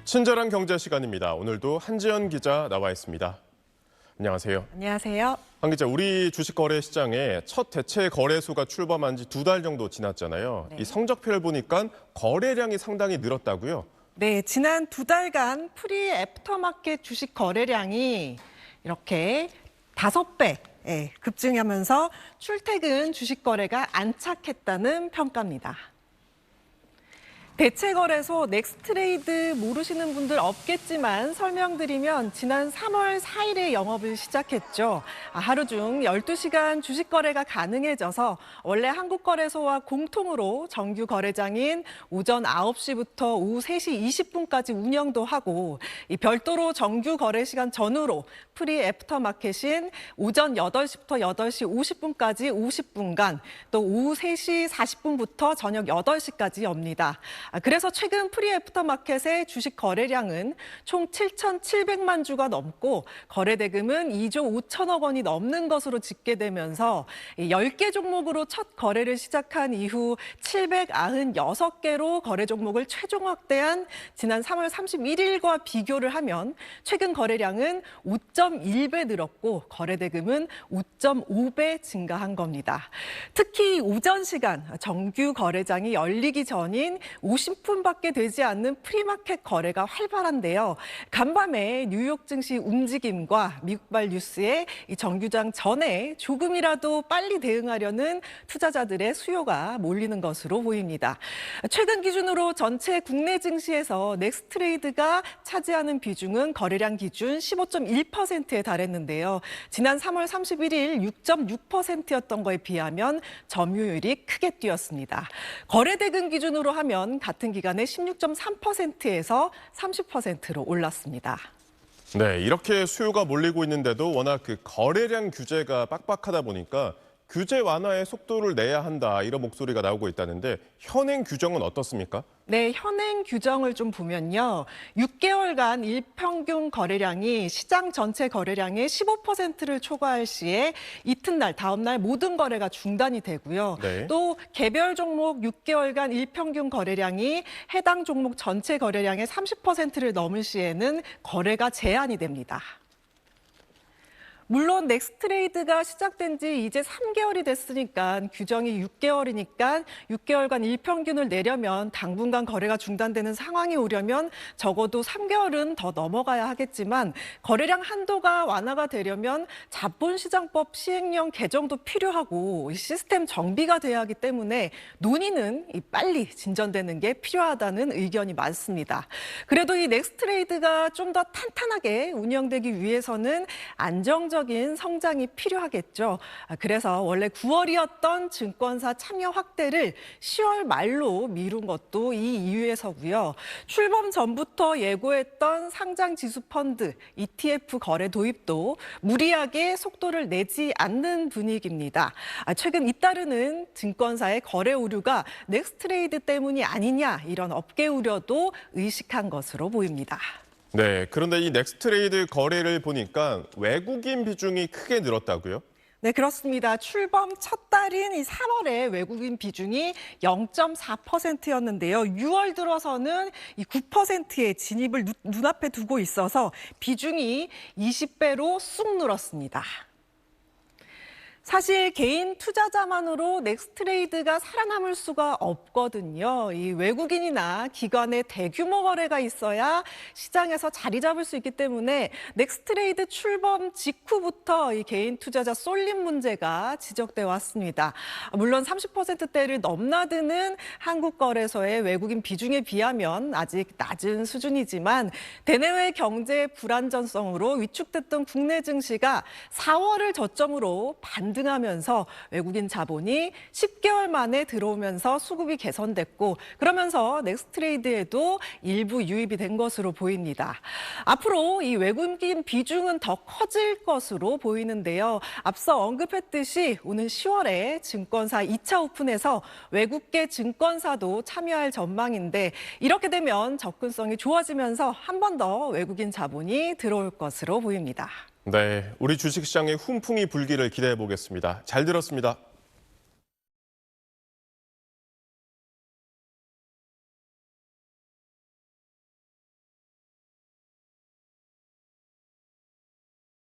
친절한 경제 시간입니다. 오늘도 한지연 기자 나와 있습니다. 안녕하세요. 안녕하세요. 한 기자, 우리 주식거래 시장에 첫 대체 거래소가 출범한 지 2달 정도 지났잖아요. 네. 이 성적표를 보니까 거래량이 상당히 늘었다고요? 네, 지난 2달간 프리 애프터마켓 주식 거래량이 이렇게 5배 급증하면서 출퇴근 주식 거래가 안착했다는 평가입니다. 대체거래소 넥스트레이드 모르시는 분들 없겠지만 설명드리면 지난 3월 4일에 영업을 시작했죠. 하루 중 12시간 주식 거래가 가능해져서 원래 한국거래소와 공통으로 정규 거래장인 오전 9시부터 오후 3시 20분까지 운영도 하고 별도로 정규 거래 시간 전후로 프리 애프터 마켓인 오전 8시부터 8시 50분까지 50분간 또 오후 3시 40분부터 저녁 8시까지 엽니다. 그래서 최근 프리 애프터 마켓의 주식 거래량은 총 7,700만 주가 넘고 거래 대금은 2조 5천억 원이 넘는 것으로 집계되면서 10개 종목으로 첫 거래를 시작한 이후 796개로 거래 종목을 최종 확대한 지난 3월 31일과 비교를 하면 최근 거래량은 5.1배 늘었고 거래 대금은 5.5배 증가한 겁니다. 특히 오전 시간 정규 거래장이 열리기 전인 50분밖에 되지 않는 프리마켓 거래가 활발한데요. 간밤에 뉴욕 증시 움직임과 미국발 뉴스에 이 정규장 전에 조금이라도 빨리 대응하려는 투자자들의 수요가 몰리는 것으로 보입니다. 최근 기준으로 전체 국내 증시에서 넥스트레이드가 차지하는 비중은 거래량 기준 15.1%에 달했는데요. 지난 3월 31일 6.6%였던 거에 비하면 점유율이 크게 뛰었습니다. 거래 대금 기준으로 하면 같은 기간에 16.3%에서 30%로 올랐습니다. 네, 이렇게 수요가 몰리고 있는데도 워낙 거래량 규제가 빡빡하다 보니까 규제 완화의 속도를 내야 한다, 이런 목소리가 나오고 있다는데 현행 규정은 어떻습니까? 네, 현행 규정을 좀 보면요. 6개월간 일평균 거래량이 시장 전체 거래량의 15%를 초과할 시에 이튿날, 다음날 모든 거래가 중단이 되고요. 네. 또 개별 종목 6개월간 일평균 거래량이 해당 종목 전체 거래량의 30%를 넘을 시에는 거래가 제한이 됩니다. 물론 넥스트레이드가 시작된 지 이제 3개월이 됐으니까 규정이 6개월이니까 6개월간 일평균을 내려면 당분간 거래가 중단되는 상황이 오려면 적어도 3개월은 더 넘어가야 하겠지만 거래량 한도가 완화가 되려면 자본시장법 시행령 개정도 필요하고 시스템 정비가 돼야 하기 때문에 논의는 빨리 진전되는 게 필요하다는 의견이 많습니다. 그래도 이 넥스트레이드가 좀 더 탄탄하게 운영되기 위해서는 안정적인 성장이 필요하겠죠. 그래서 원래 9월이었던 증권사 참여 확대를 10월 말로 미룬 것도 이 이유에서고요. 출범 전부터 예고했던 상장 지수 펀드, ETF 거래 도입도 무리하게 속도를 내지 않는 분위기입니다. 최근 잇따르는 증권사의 거래 오류가 넥스트레이드 때문이 아니냐, 이런 업계 우려도 의식한 것으로 보입니다. 네, 그런데 이 넥스트레이드 거래를 보니까 외국인 비중이 크게 늘었다고요? 네, 그렇습니다. 출범 첫 달인 이 3월에 외국인 비중이 0.4%였는데요. 6월 들어서는 이 9%의 진입을 눈앞에 두고 있어서 비중이 20배로 쑥 늘었습니다. 사실 개인 투자자만으로 넥스트레이드가 살아남을 수가 없거든요. 이 외국인이나 기관의 대규모 거래가 있어야 시장에서 자리 잡을 수 있기 때문에 넥스트레이드 출범 직후부터 이 개인 투자자 쏠림 문제가 지적돼 왔습니다. 물론 30%대를 넘나드는 한국거래소의 외국인 비중에 비하면 아직 낮은 수준이지만 대내외 경제 불안정성으로 위축됐던 국내 증시가 4월을 저점으로 반등하면서 외국인 자본이 10개월 만에 들어오면서 수급이 개선됐고 그러면서 넥스트레이드에도 일부 유입이 된 것으로 보입니다. 앞으로 이 외국인 비중은 더 커질 것으로 보이는데요. 앞서 언급했듯이 오는 10월에 증권사 2차 오픈에서 외국계 증권사도 참여할 전망인데 이렇게 되면 접근성이 좋아지면서 한 번 더 외국인 자본이 들어올 것으로 보입니다. 네, 우리 주식시장에 훈풍이 불기를 기대해 보겠습니다. 잘 들었습니다.